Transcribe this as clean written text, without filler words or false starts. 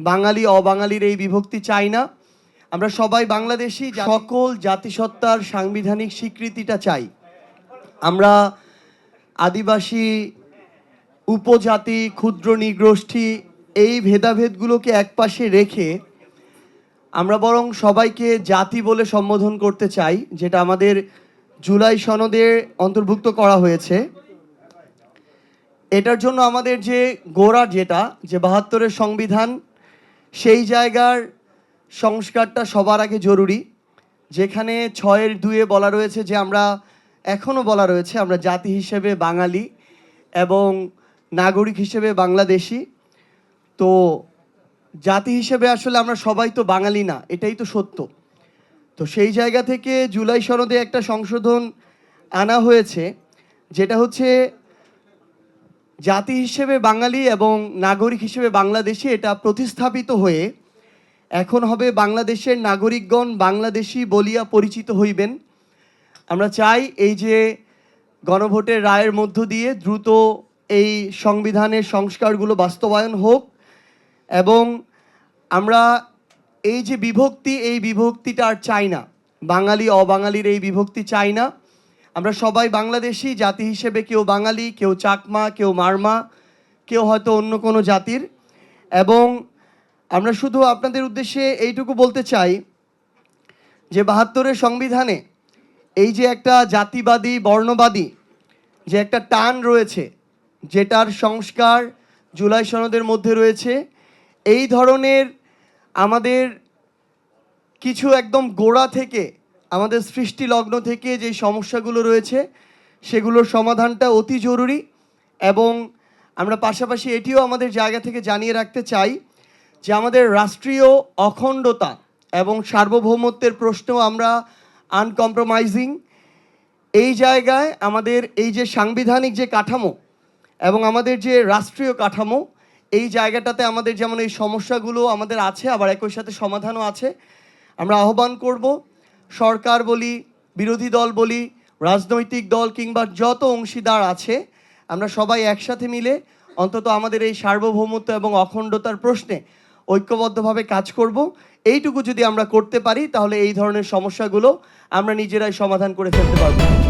বাঙালি অবাঙালির এই বিভক্তি চাই না। আমরা সবাই বাংলাদেশি, সকল জাতিসত্তার সাংবিধানিক স্বীকৃতিটা চাই। আমরা আদিবাসী, উপজাতি, ক্ষুদ্র নৃগোষ্ঠী এই ভেদাভেদগুলোকে একপাশে রেখে আমরা বরং সবাইকে জাতি বলে সম্বোধন করতে চাই, যেটা আমাদের জুলাই সনদে অন্তর্ভুক্ত করা হয়েছে। এটার জন্য আমাদের যে গোড়া, যেটা যে ৭২-এর সংবিধান, সেই জায়গার সংস্কারটা সবার আগে জরুরি। যেখানে ৬-এর ২-এ বলা রয়েছে যে আমরা এখনও বলা রয়েছে আমরা জাতি হিসেবে বাঙালি এবং নাগরিক হিসেবে বাংলাদেশি। তো জাতি হিসেবে আসলে আমরা সবাই তো বাঙালি না, এটাই তো সত্য। তো সেই জায়গা থেকে জুলাই সনদে একটা সংশোধন আনা হয়েছে, যেটা হচ্ছে জাতি হিসেবে বাঙালি এবং নাগরিক হিসেবে বাংলাদেশি, এটা প্রতিস্থাপিত হয়ে এখন হবে বাংলাদেশের নাগরিকগণ বাংলাদেশি বলিয়া পরিচিত হইবেন। আমরা চাই এই যে গণভোটের রায়ের মধ্য দিয়ে দ্রুত এই সংবিধানের সংস্কারগুলো বাস্তবায়ন হোক এবং আমরা এই যে বিভক্তি, এই বিভক্তিটা আর চাই না। বাঙালি অবাঙালির এই বিভক্তি চাই না। আমরা সবাই বাংলাদেশি, জাতি হিসেবে কেউ বাঙালি, কেউ চাকমা, কেউ মারমা, কেউ হয়তো অন্য কোনো জাতির। এবং আমরা শুধু আপনাদের উদ্দেশ্যে এইটুকু বলতে চাই যে ৭২-এর সংবিধানে এই যে একটা জাতিবাদী, বর্ণবাদী যে একটা টান রয়েছে, যেটার সংস্কার জুলাই সনদের মধ্যে রয়েছে, এই ধরনের আমাদের কিছু একদম গোড়া থেকে, আমাদের সৃষ্টি লগ্ন থেকে যে সমস্যাগুলো রয়েছে সেগুলোর সমাধানটা অতি জরুরি। এবং আমরা পাশাপাশি এটিও আমাদের জায়গা থেকে জানিয়ে রাখতে চাই যে আমাদের রাষ্ট্রীয় অখণ্ডতা এবং সার্বভৌমত্বের প্রশ্নেও আমরা আনকম্প্রোমাইজিং। এই জায়গায় আমাদের এই যে সাংবিধানিক যে কাঠামো এবং আমাদের যে রাষ্ট্রীয় কাঠামো, এই জায়গাটাতে আমাদের যেমন এই সমস্যাগুলো আমাদের আছে, আবার একই সাথে সমাধানও আছে। আমরা আহ্বান করব সরকার বলি, বিরোধী দল বলি, রাজনৈতিক দল কিংবা যত অংশীদার আছে, আমরা সবাই একসাথে মিলে অন্তত আমাদের এই সার্বভৌমত্ব এবং অখণ্ডতার প্রশ্নে ঐক্যবদ্ধভাবে কাজ করব। এইটুকু যদি আমরা করতে পারি তাহলে এই ধরনের সমস্যাগুলো আমরা নিজেরাই সমাধান করে ফেলতে পারবো।